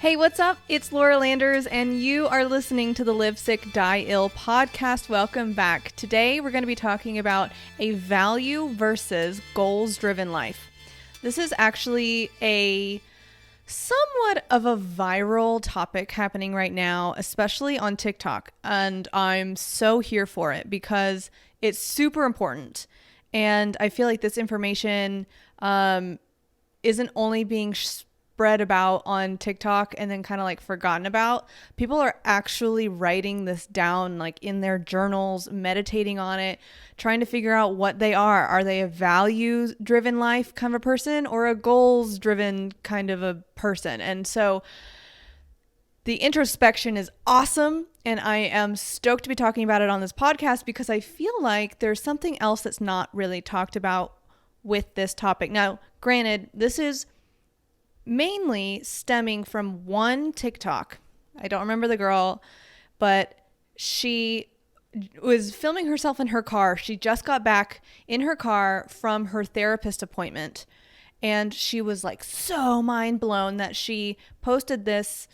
Hey, what's up? It's Laura Landers, and you are listening to the Live Sick, Die Ill podcast. Welcome back. Today, we're going to be talking about a value versus goals-driven life. This is actually a somewhat of a viral topic happening right now, especially on TikTok, and I'm so here for it because it's super important. And I feel like this information isn't only being spread about on TikTok and then kind of like forgotten about. People are actually writing this down like in their journals, meditating on it, trying to figure out what they are. Are they a values driven life kind of a person or a goals driven kind of a person? And so the introspection is awesome, and I am stoked to be talking about it on this podcast because I feel like there's something else that's not really talked about with this topic. Now, granted, this is mainly stemming from one TikTok. I don't remember the girl, but she was filming herself in her car. She just got back in her car from her therapist appointment, and she was like so mind blown that she posted this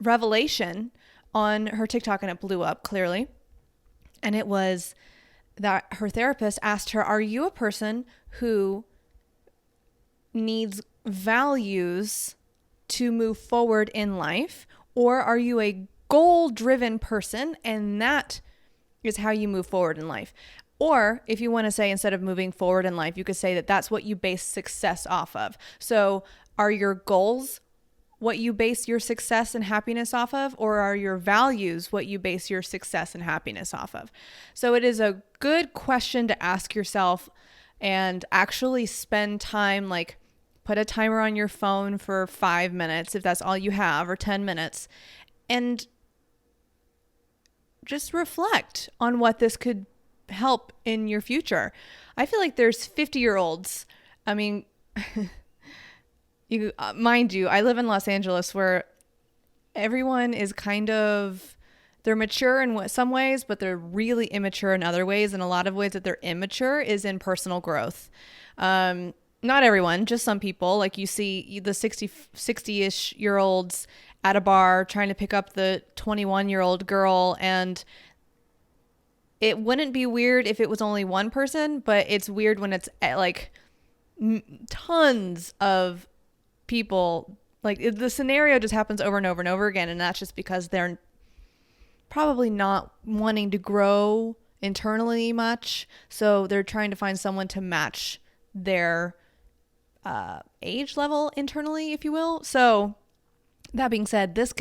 revelation on her TikTok, and it blew up clearly. And it was that her therapist asked her, "Are you a person who needs values to move forward in life, or are you a goal-driven person and that is how you move forward in life?" Or if you want to say, instead of moving forward in life, you could say that that's what you base success off of. So are your goals what you base your success and happiness off of, or are your values what you base your success and happiness off of? So it is a good question to ask yourself and actually spend time, like put a timer on your phone for 5 minutes if that's all you have, or 10 minutes, and just reflect on what this could help in your future. I feel like there's 50-year-olds. I mean, mind you, I live in Los Angeles where everyone is they're mature in some ways, but they're really immature in other ways. And a lot of ways that they're immature is in personal growth. Not everyone, just some people. Like you see the 60-ish year olds at a bar trying to pick up the 21-year-old girl, and it wouldn't be weird if it was only one person, but it's weird when it's like tons of people. Like the scenario just happens over and over and over again, and that's just because they're probably not wanting to grow internally much, so they're trying to find someone to match their age level internally, if you will. So that being said, this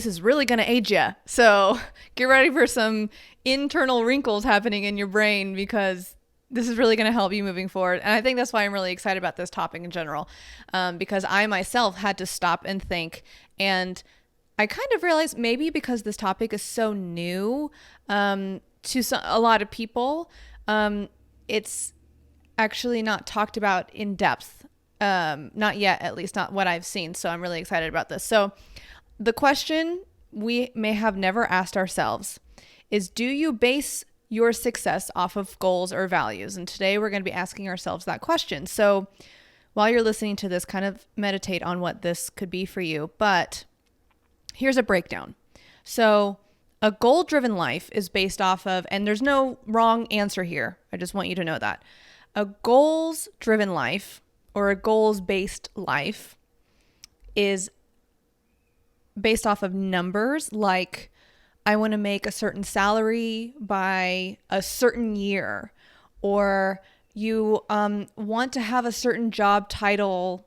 is really going to age you. So get ready for some internal wrinkles happening in your brain, because this is really going to help you moving forward. And I think that's why I'm really excited about this topic in general, because I myself had to stop and think, and I kind of realized maybe because this topic is so new to a lot of people, it's actually not talked about in depth. Not yet, at least not what I've seen. So I'm really excited about this. So the question we may have never asked ourselves is, do you base your success off of goals or values? And today we're going to be asking ourselves that question. So while you're listening to this, kind of meditate on what this could be for you. But here's a breakdown. So a goal-driven life is based off of, and there's no wrong answer here, I just want you to know that. A goals-driven life or a goals-based life is based off of numbers, like I want to make a certain salary by a certain year, or you want to have a certain job title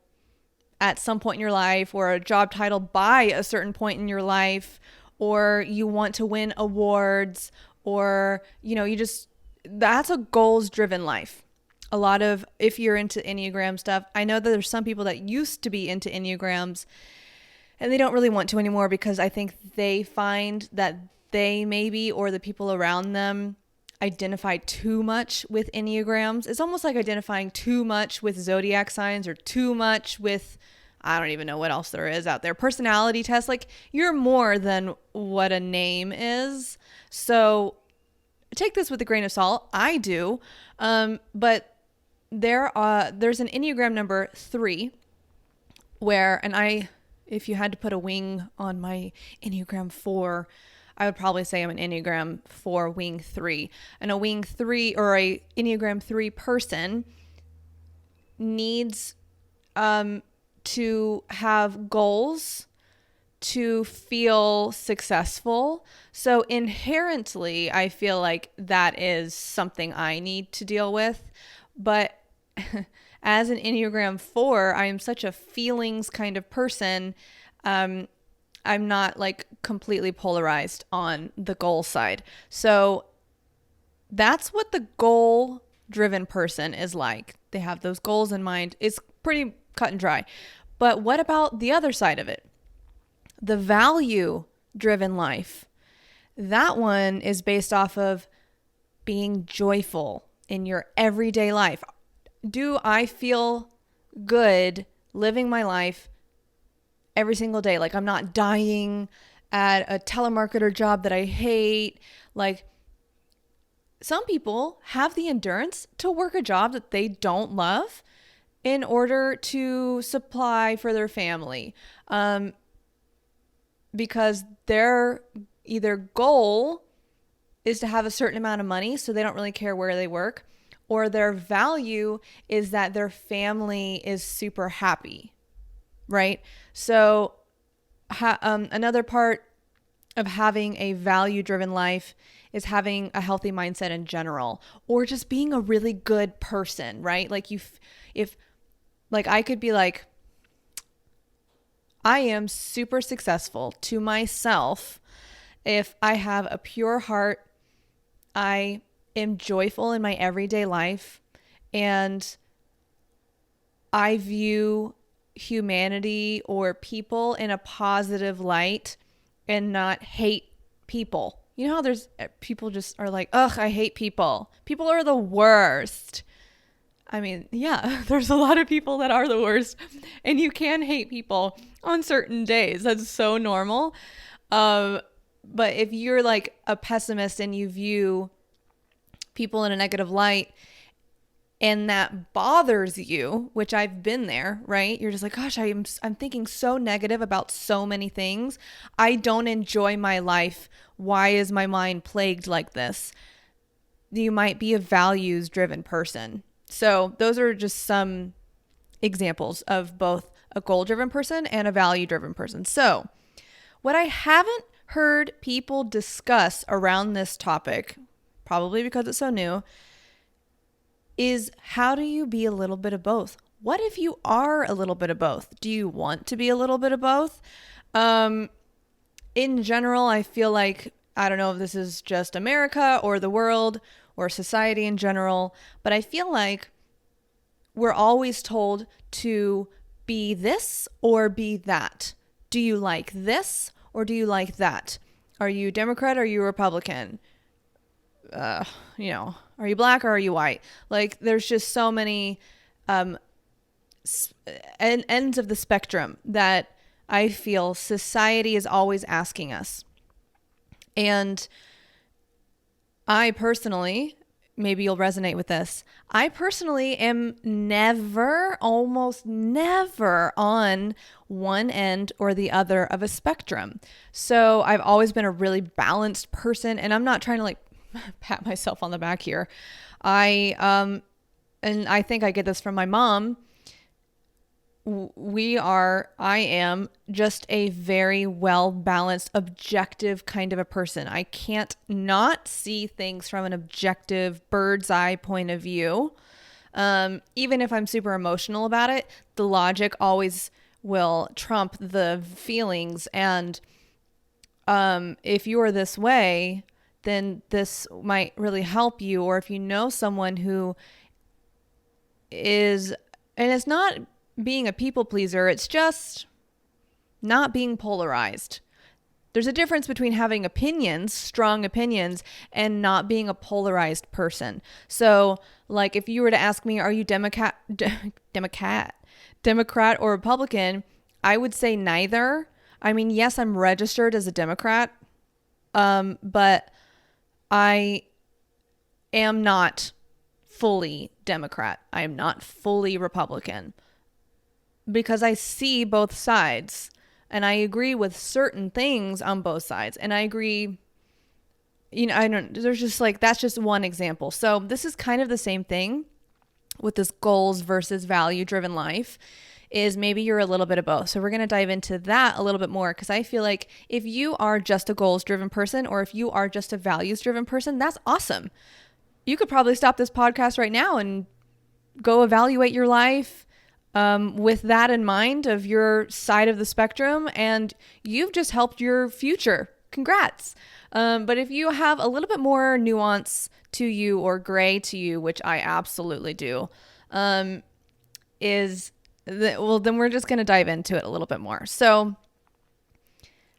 at some point in your life, or a job title by a certain point in your life, or you want to win awards, or, that's a goals-driven life. A lot of, if you're into Enneagram stuff, I know that there's some people that used to be into Enneagrams and they don't really want to anymore, because I think they find that they maybe, or the people around them, identify too much with Enneagrams. It's almost like identifying too much with zodiac signs, or too much with, I don't even know what else there is out there, personality tests. Like, you're more than what a name is. So take this with a grain of salt. I do. But there's an Enneagram number 3 where, and I if you had to put a wing on my Enneagram 4, I would probably say I'm an Enneagram 4 wing 3. And a wing 3 or a Enneagram 3 person needs to have goals to feel successful. So inherently, I feel like that is something I need to deal with. But as an Enneagram 4, I am such a feelings kind of person. I'm not like completely polarized on the goal side. So that's what the goal driven person is like. They have those goals in mind. It's pretty cut and dry. But what about the other side of it? The value driven life. That one is based off of being joyful in your everyday life. Do I feel good living my life every single day? Like I'm not dying at a telemarketer job that I hate. Like some people have the endurance to work a job that they don't love in order to supply for their family. Because their either goal is to have a certain amount of money, so they don't really care where they work, or their value is that their family is super happy, right? So another part of having a value-driven life is having a healthy mindset in general, or just being a really good person, right? Like if like I could be like, I am super successful to myself if I have a pure heart, I am joyful in my everyday life, and I view humanity or people in a positive light and not hate people. You know how there's people just are like, ugh, I hate people. People are the worst. I mean, yeah, there's a lot of people that are the worst, and you can hate people on certain days. That's so normal. But if you're like a pessimist and you view people in a negative light and that bothers you, which I've been there, right? You're just like, gosh, I'm thinking so negative about so many things. I don't enjoy my life. Why is my mind plagued like this? You might be a values driven person. So those are just some examples of both a goal-driven person and a value-driven person. So what I haven't heard people discuss around this topic, probably because it's so new, is how do you be a little bit of both? What if you are a little bit of both? Do you want to be a little bit of both? In general, I feel like, I don't know if this is just America or the world or society in general, but I feel like we're always told to be this or be that. Do you like this or do you like that? Are you Democrat or are you Republican? Are you black or are you white? Like there's just so many ends of the spectrum that I feel society is always asking us. And I personally, maybe you'll resonate with this, I personally am almost never on one end or the other of a spectrum. So I've always been a really balanced person, and I'm not trying to like pat myself on the back here. And I think I get this from my mom. I am just a very well-balanced, objective kind of a person. I can't not see things from an objective bird's eye point of view. Even if I'm super emotional about it, the logic always will trump the feelings. And if you're this way, then this might really help you. Or if you know someone who is, and it's not being a people pleaser, it's just not being polarized. There's a difference between having opinions, strong opinions, and not being a polarized person. So, like, if you were to ask me, are you Democrat or Republican? I would say neither. I mean, yes, I'm registered as a Democrat, but I am not fully Democrat. I am not fully Republican, because I see both sides And I agree with certain things on both sides. And I agree, there's just like, that's just one example. So this is kind of the same thing with this goals versus value driven life, is maybe you're a little bit of both. So we're going to dive into that a little bit more, because I feel like if you are just a goals driven person, or if you are just a values driven person, that's awesome. You could probably stop this podcast right now and go evaluate your life with that in mind, of your side of the spectrum, and you've just helped your future. Congrats. But if you have a little bit more nuance to you, or gray to you, which I absolutely do, then we're just going to dive into it a little bit more. So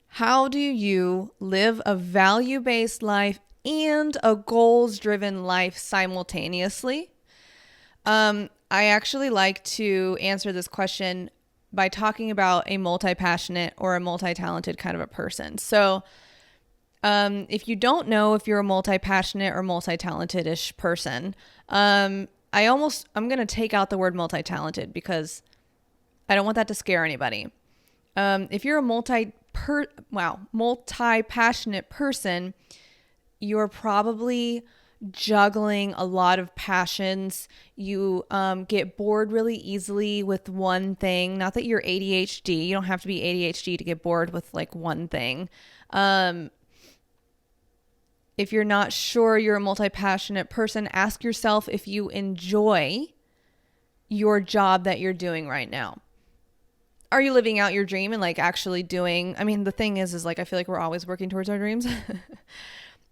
how do you live a value-based life and a goals-driven life simultaneously? I actually like to answer this question by talking about a multi-passionate or a multi-talented kind of a person. So if you don't know if you're a multi-passionate or multi-talented-ish person, I'm going to take out the word multi-talented, because I don't want that to scare anybody. If you're a multi-passionate person, you're probably juggling a lot of passions. You get bored really easily with one thing. Not that you're ADHD. You don't have to be ADHD to get bored with like one thing. If you're not sure you're a multi-passionate person, ask yourself if you enjoy your job that you're doing right now. Are you living out your dream and like actually doing, the thing is like, I feel like we're always working towards our dreams.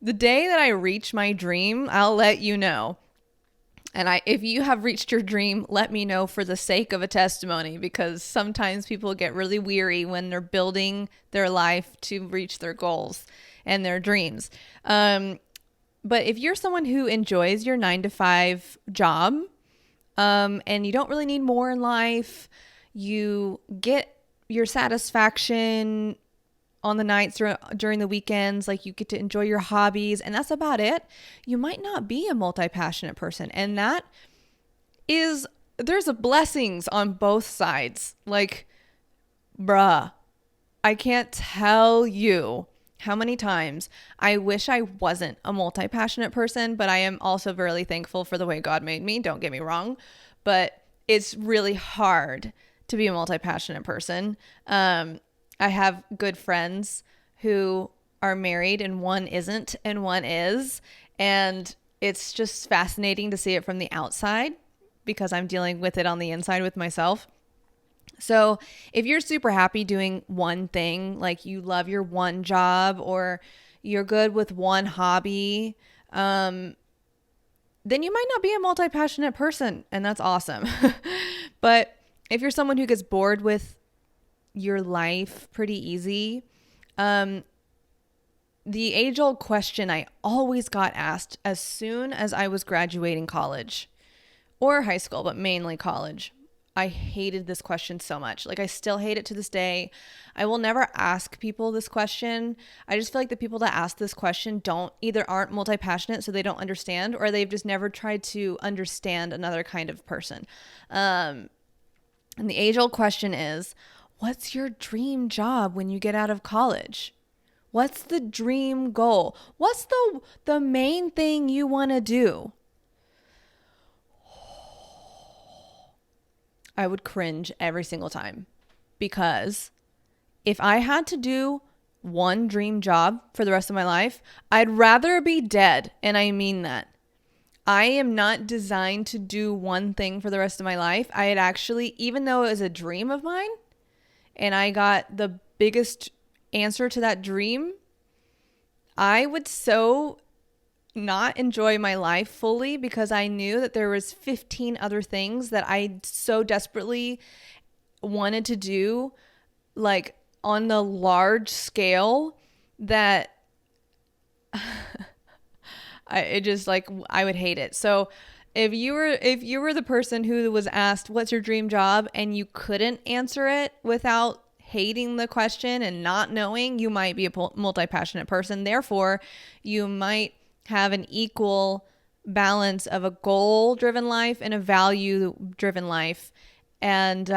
The day that I reach my dream, I'll let you know. And if you have reached your dream, let me know for the sake of a testimony, because sometimes people get really weary when they're building their life to reach their goals and their dreams. But if you're someone who enjoys your 9-to-5 job, and you don't really need more in life, you get your satisfaction on the nights during the weekends, like you get to enjoy your hobbies, and that's about it, you might not be a multi-passionate person. And there's blessings on both sides. Like, bruh, I can't tell you how many times I wish I wasn't a multi-passionate person, but I am also very thankful for the way God made me. Don't get me wrong, but it's really hard to be a multi-passionate person. I have good friends who are married, and one isn't and one is. And it's just fascinating to see it from the outside, because I'm dealing with it on the inside with myself. So if you're super happy doing one thing, like you love your one job, or you're good with one hobby, then you might not be a multi-passionate person, and that's awesome. But if you're someone who gets bored with your life pretty easy, the age-old question I always got asked as soon as I was graduating college or high school, but mainly college. I hated this question so much. Like, I still hate it to this day. I will never ask people this question. I just feel like the people that ask this question aren't multi-passionate, so they don't understand, or they've just never tried to understand another kind of person. And the age-old question is, what's your dream job when you get out of college? What's the dream goal? What's the main thing you want to do? I would cringe every single time, because if I had to do one dream job for the rest of my life, I'd rather be dead. And I mean that. I am not designed to do one thing for the rest of my life. I had actually, even though it was a dream of mine and I got the biggest answer to that dream, I would so not enjoy my life fully, because I knew that there was 15 other things that I so desperately wanted to do, like on the large scale, that I would hate it. So if you were the person who was asked, what's your dream job, and you couldn't answer it without hating the question and not knowing, you might be a multi-passionate person. Therefore, you might have an equal balance of a goal-driven life and a value-driven life. And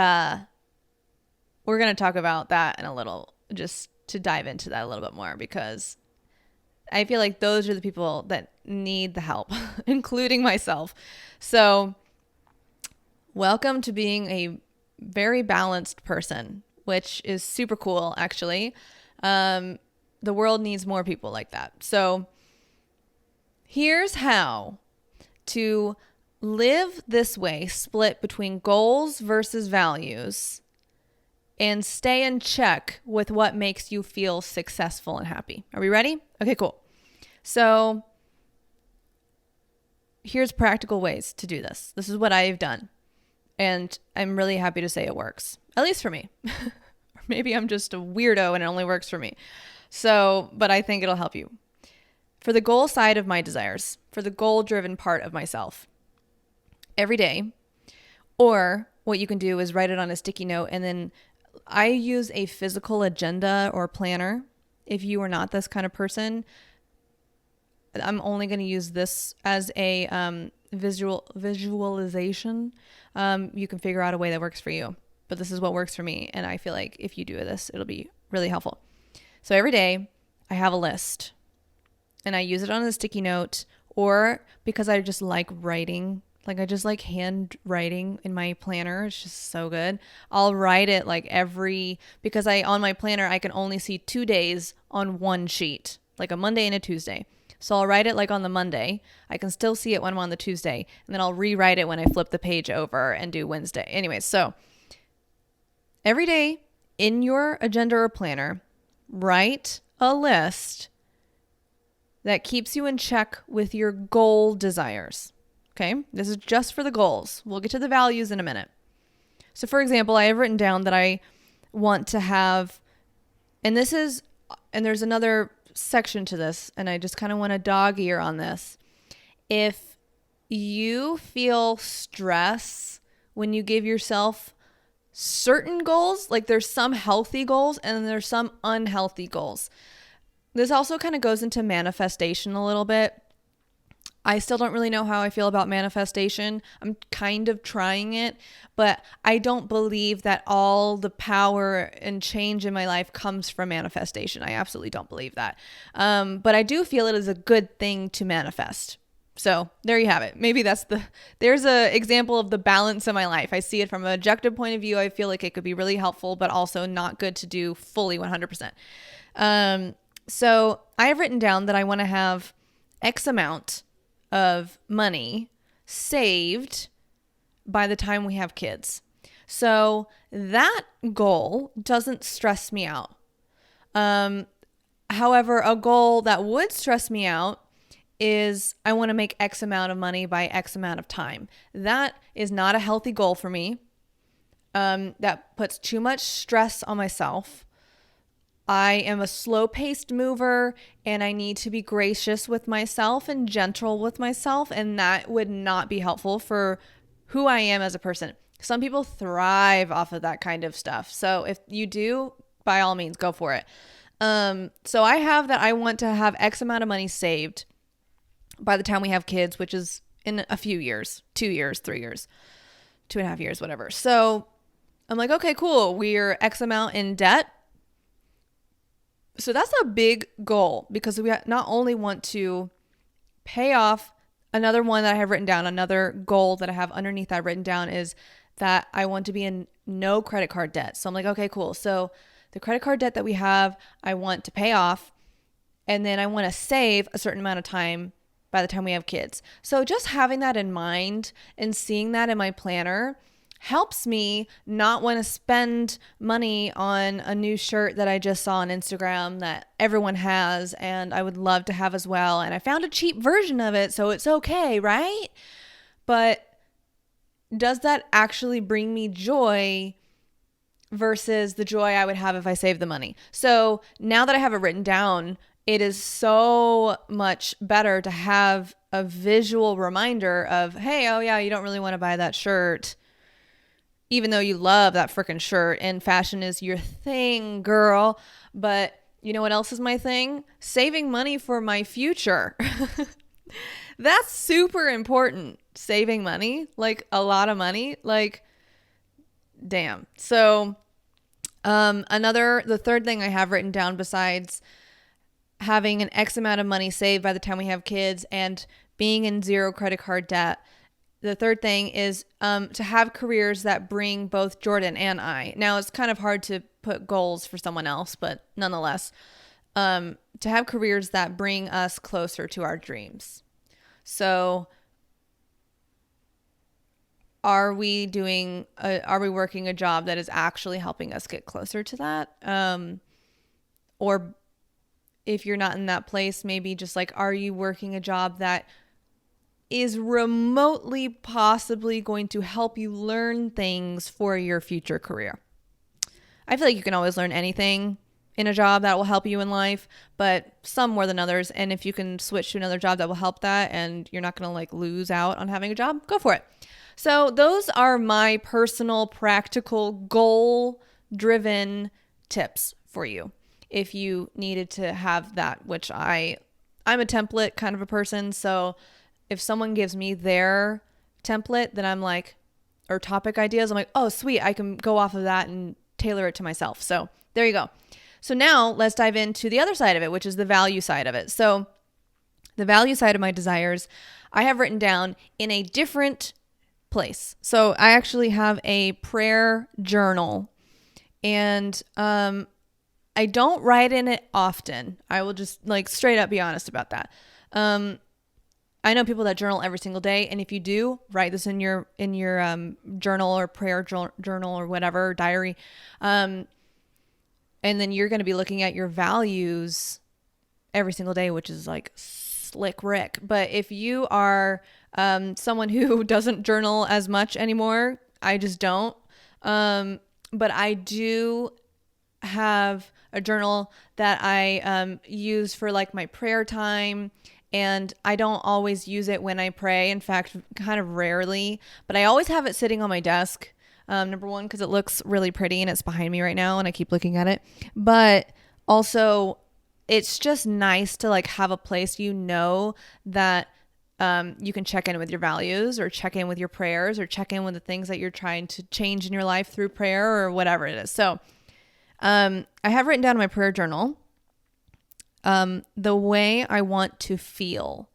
we're going to talk about that in a little, just to dive into that a little bit more, because I feel like those are the people that need the help, including myself. So welcome to being a very balanced person, which is super cool, actually. The world needs more people like that. So here's how to live this way, split between goals versus values, and stay in check with what makes you feel successful and happy. Are we ready? Okay, cool. So here's practical ways to do this. This is what I've done, and I'm really happy to say it works, at least for me. Or maybe I'm just a weirdo and it only works for me. So, but I think it'll help you. For the goal side of my desires, for the goal-driven part of myself, every day, or what you can do is write it on a sticky note, and then I use a physical agenda or planner. If you are not this kind of person, I'm only going to use this as a visualization. You can figure out a way that works for you, but this is what works for me, and I feel like if you do this, it'll be really helpful. So every day I have a list, and I use it on a sticky note, or because I just like writing. Like I just like handwriting in my planner. It's just so good. I'll write it like because on my planner, I can only see 2 days on one sheet, like a Monday and a Tuesday. So I'll write it like on the Monday. I can still see it when I'm on the Tuesday, and then I'll rewrite it when I flip the page over and do Wednesday. Anyways, so every day in your agenda or planner, write a list that keeps you in check with your goal desires. Okay, this is just for the goals. We'll get to the values in a minute. So for example, I have written down that I want to have, and there's another section to this, and I just kind of want a dog ear on this. If you feel stress when you give yourself certain goals, like there's some healthy goals and then there's some unhealthy goals. This also kind of goes into manifestation a little bit. I still don't really know how I feel about manifestation. I'm kind of trying it, but I don't believe that all the power and change in my life comes from manifestation. I absolutely don't believe that. But I do feel it is a good thing to manifest. So there you have it. Maybe there's an example of the balance in my life. I see it from an objective point of view. I feel like it could be really helpful, but also not good to do fully 100%. So I have written down that I want to have X amount of money saved by the time we have kids. So that goal doesn't stress me out. However, a goal that would stress me out is I want to make X amount of money by X amount of time. That is not a healthy goal for me. That puts too much stress on myself. I am a slow-paced mover, and I need to be gracious with myself and gentle with myself, and that would not be helpful for who I am as a person. Some people thrive off of that kind of stuff. So if you do, by all means, go for it. So I have that I want to have X amount of money saved by the time we have kids, which is in a few years, 2 years, 3 years, 2.5 years, whatever. So I'm like, okay, cool. We're X amount in debt. So that's a big goal, because we not only want to pay off. Another one that I have written down, another goal that I have underneath that written down, is that I want to be in no credit card debt. So I'm like, okay, cool. So the credit card debt that we have, I want to pay off, and then I want to save a certain amount of time by the time we have kids. So just having that in mind and seeing that in my planner helps me not want to spend money on a new shirt that I just saw on Instagram that everyone has and I would love to have as well. And I found a cheap version of it, so it's okay, right? But does that actually bring me joy versus the joy I would have if I saved the money? So now that I have it written down, it is so much better to have a visual reminder of, hey, oh yeah, you don't really want to buy that shirt, even though you love that freaking shirt and fashion is your thing, girl. But you know what else is my thing? Saving money for my future. That's super important. Saving money, like a lot of money, like damn. So The third thing I have written down, besides having an X amount of money saved by the time we have kids and being in zero credit card debt, the third thing is to have careers that bring both Jordan and I. Now, it's kind of hard to put goals for someone else, but nonetheless, to have careers that bring us closer to our dreams. So are we working a job that is actually helping us get closer to that? Or if you're not in that place, maybe just like, are you working a job that is remotely possibly going to help you learn things for your future career? I feel like you can always learn anything in a job that will help you in life, but some more than others. And if you can switch to another job that will help that and you're not going to like lose out on having a job, go for it. So those are my personal, practical, goal-driven tips for you. If you needed to have that, which I'm a template kind of a person. So if someone gives me their template, then I'm like, or topic ideas, I'm like, oh, sweet, I can go off of that and tailor it to myself. So there you go. So now let's dive into the other side of it, which is the value side of it. So the value side of my desires, I have written down in a different place. So I actually have a prayer journal, and I don't write in it often. I will just like straight up be honest about that. I know people that journal every single day, and if you do, write this in your journal or prayer journal or whatever, diary, and then you're going to be looking at your values every single day, which is like slick Rick. But if you are someone who doesn't journal as much anymore, I just don't. But I do have a journal that I use for like my prayer time. And I don't always use it when I pray. In fact, kind of rarely. But I always have it sitting on my desk. Number one, because it looks really pretty and it's behind me right now and I keep looking at it. But also, it's just nice to like have a place that you can check in with your values, or check in with your prayers, or check in with the things that you're trying to change in your life through prayer or whatever it is. So I have written down in my prayer journal the way I want to feel,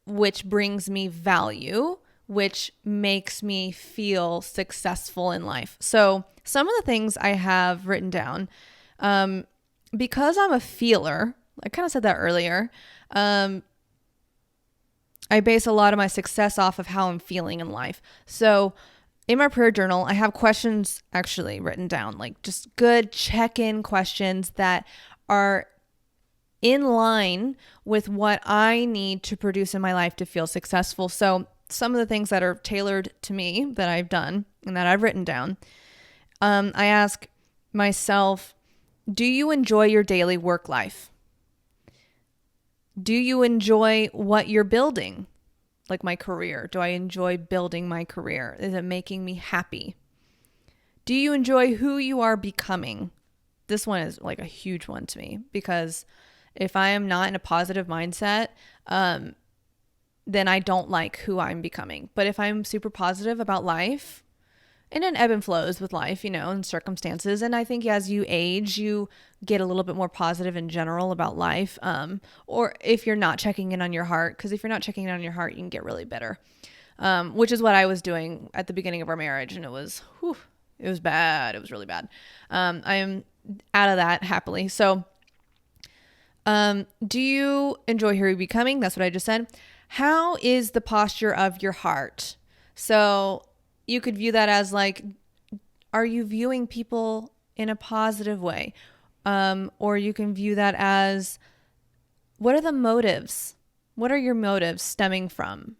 which brings me value, which makes me feel successful in life. So some of the things I have written down, because I'm a feeler, I kind of said that earlier, I base a lot of my success off of how I'm feeling in life. So in my prayer journal, I have questions actually written down, like just good check-in questions that are in line with what I need to produce in my life to feel successful. So some of the things that are tailored to me that I've done and that I've written down, I ask myself, do you enjoy your daily work life? Do you enjoy what you're building? Like my career. Do I enjoy building my career? Is it making me happy? Do you enjoy who you are becoming? This one is like a huge one to me, because if I am not in a positive mindset, then I don't like who I'm becoming. But if I'm super positive about life, and it ebb and flows with life, and circumstances. And I think as you age, you get a little bit more positive in general about life. Or if you're not checking in on your heart, because if you're not checking in on your heart, you can get really bitter, which is what I was doing at the beginning of our marriage. And it was bad. It was really bad. I am out of that happily. So, do you enjoy who you're becoming? That's what I just said. How is the posture of your heart? So you could view that as like, are you viewing people in a positive way? Or you can view that as, what are the motives? What are your motives stemming from?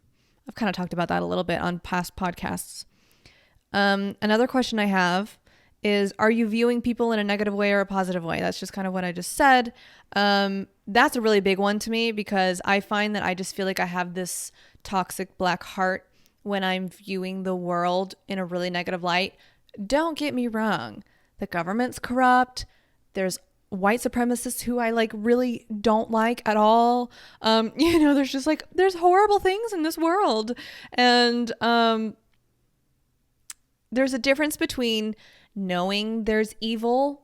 I've kind of talked about that a little bit on past podcasts. Another question I have is, are you viewing people in a negative way or a positive way? That's just kind of what I just said. That's a really big one to me, because I find that I just feel like I have this toxic black heart when I'm viewing the world in a really negative light. Don't get me wrong. The government's corrupt. There's white supremacists who I like really don't like at all. There's just like, there's horrible things in this world. And there's a difference between knowing there's evil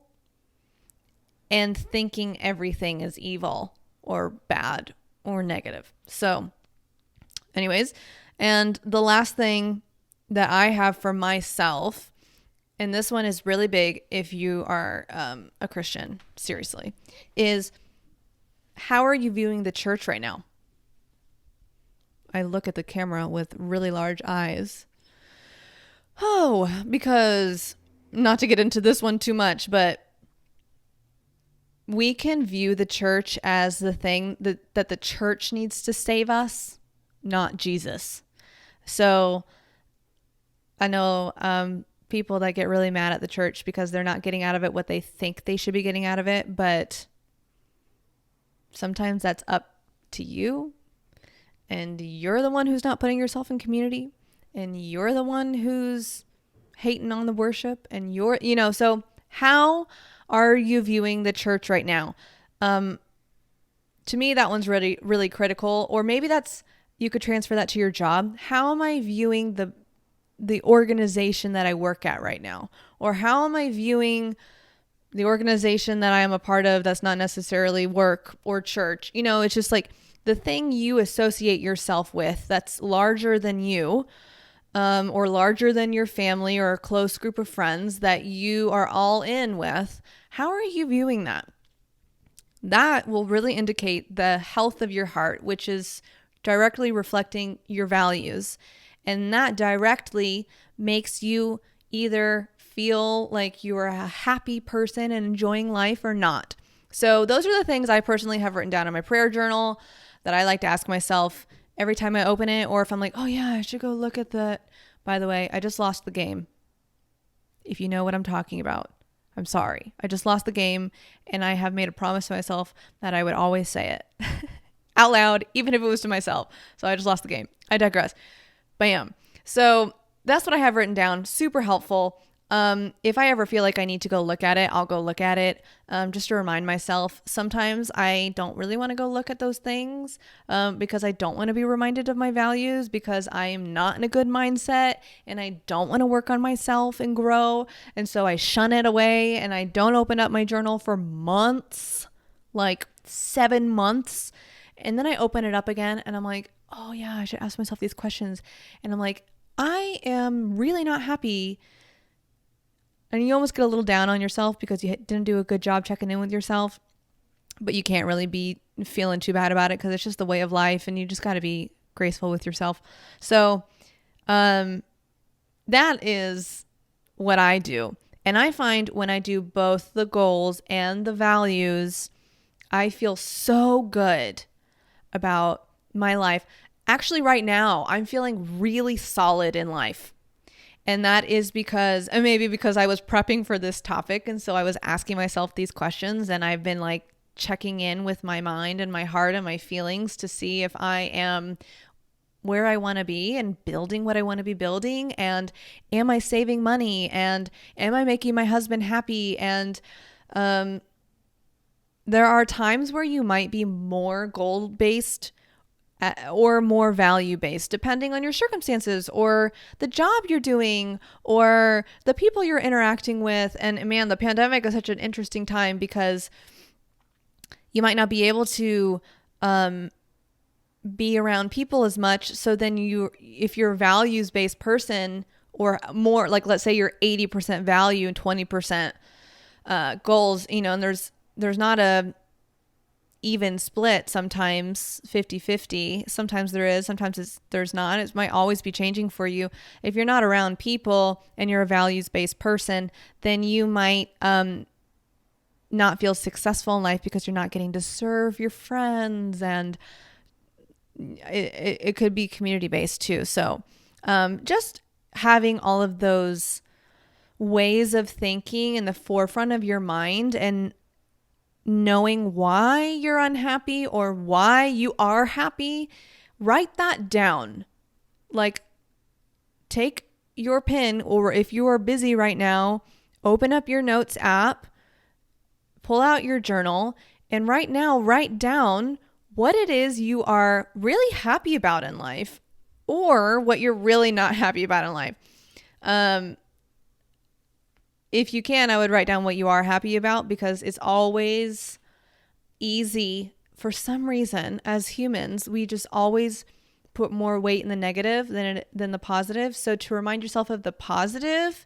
and thinking everything is evil or bad or negative. So anyways, and the last thing that I have for myself, and this one is really big if you are a Christian, seriously, is how are you viewing the church right now? I look at the camera with really large eyes. Oh, because not to get into this one too much, but we can view the church as the thing that the church needs to save us, not Jesus. So I know people that get really mad at the church because they're not getting out of it what they think they should be getting out of it. But sometimes that's up to you. And you're the one who's not putting yourself in community. And you're the one who's hating on the worship. And so how are you viewing the church right now? To me, that one's really, really critical. Or maybe you could transfer that to your job. How am I viewing the organization that I work at right now? Or how am I viewing the organization that I am a part of that's not necessarily work or church? It's just like the thing you associate yourself with that's larger than you, or larger than your family or a close group of friends that you are all in with. How are you viewing that? That will really indicate the health of your heart, which is directly reflecting your values. And that directly makes you either feel like you're a happy person and enjoying life or not. So those are the things I personally have written down in my prayer journal that I like to ask myself every time I open it, or if I'm like, oh yeah, I should go look at that. By the way, I just lost the game. If you know what I'm talking about, I'm sorry. I just lost the game, and I have made a promise to myself that I would always say it out loud, even if it was to myself. So I just lost the game. I digress. Bam. So that's what I have written down. Super helpful. If I ever feel like I need to go look at it, I'll go look at it, just to remind myself. Sometimes I don't really want to go look at those things, because I don't want to be reminded of my values, because I am not in a good mindset and I don't want to work on myself and grow. And so I shun it away and I don't open up my journal for months, like 7 months. And then I open it up again and I'm like, oh yeah, I should ask myself these questions. And I'm like, I am really not happy. And you almost get a little down on yourself because you didn't do a good job checking in with yourself, but you can't really be feeling too bad about it because it's just the way of life and you just got to be graceful with yourself. So that is what I do. And I find when I do both the goals and the values, I feel so good about my life. Actually, right now, I'm feeling really solid in life. And that is because, and maybe because I was prepping for this topic. And so I was asking myself these questions, and I've been like checking in with my mind and my heart and my feelings to see if I am where I want to be and building what I want to be building. And am I saving money? And am I making my husband happy? And there are times where you might be more goal-based or more value-based, depending on your circumstances or the job you're doing or the people you're interacting with. And man, the pandemic is such an interesting time because you might not be able to be around people as much. So then if you're a values-based person or more, like let's say you're 80% value and 20% goals, and there's not a even split, sometimes 50-50. Sometimes there is, sometimes there's not. It might always be changing for you. If you're not around people and you're a values-based person, then you might not feel successful in life because you're not getting to serve your friends, and it could be community-based too. So just having all of those ways of thinking in the forefront of your mind and knowing why you're unhappy or why you are happy, write that down. Like, take your pen, or if you are busy right now, open up your notes app, pull out your journal, and right now write down what it is you are really happy about in life or what you're really not happy about in life. if you can, I would write down what you are happy about, because it's always easy. For some reason, as humans, we just always put more weight in the negative than the positive. So to remind yourself of the positive,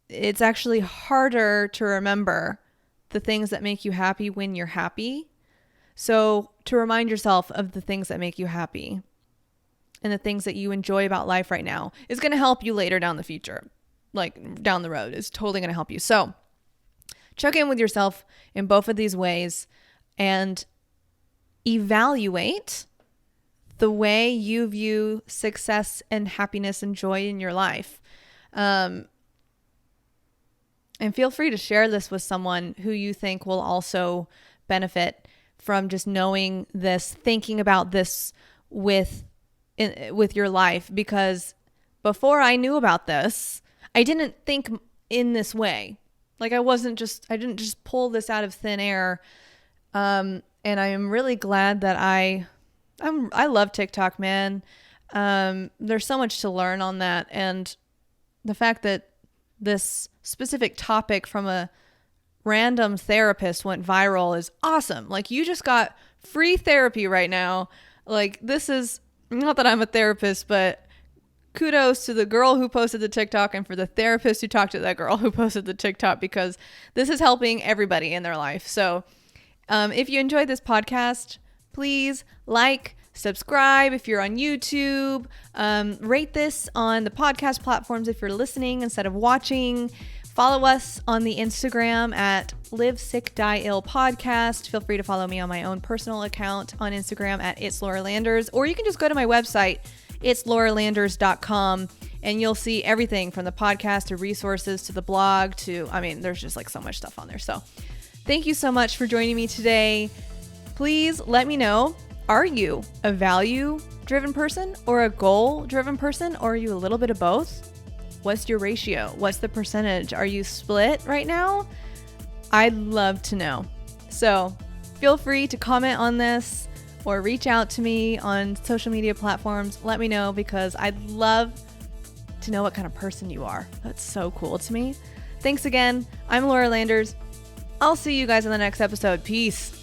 it's actually harder to remember the things that make you happy when you're happy. So to remind yourself of the things that make you happy and the things that you enjoy about life right now is going to help you later down the future, like down the road. It's totally going to help you. So check in with yourself in both of these ways and evaluate the way you view success and happiness and joy in your life. And feel free to share this with someone who you think will also benefit from just knowing this, thinking about this with your life. Because before I knew about this, I didn't think in this way. Like I didn't just pull this out of thin air. And I am really glad that I love TikTok, man. There's so much to learn on that. And the fact that this specific topic from a random therapist went viral is awesome. Like you just got free therapy right now. Like this is not that I'm a therapist, but kudos to the girl who posted the TikTok and for the therapist who talked to that girl who posted the TikTok, because this is helping everybody in their life. So if you enjoyed this podcast, please subscribe if you're on YouTube, rate this on the podcast platforms if you're listening instead of watching. Follow us on the Instagram at Live Sick Die Ill Podcast. Feel free to follow me on my own personal account on Instagram at It's Laura Landers, or you can just go to my website, itslauralanders.com, and you'll see everything from the podcast to resources to the blog to, there's just like so much stuff on there. So thank you so much for joining me today. Please let me know, are you a value-driven person or a goal-driven person, or are you a little bit of both? What's your ratio? What's the percentage? Are you split right now? I'd love to know. So feel free to comment on this or reach out to me on social media platforms. Let me know, because I'd love to know what kind of person you are. That's so cool to me. Thanks again. I'm Laura Landers. I'll see you guys in the next episode. Peace.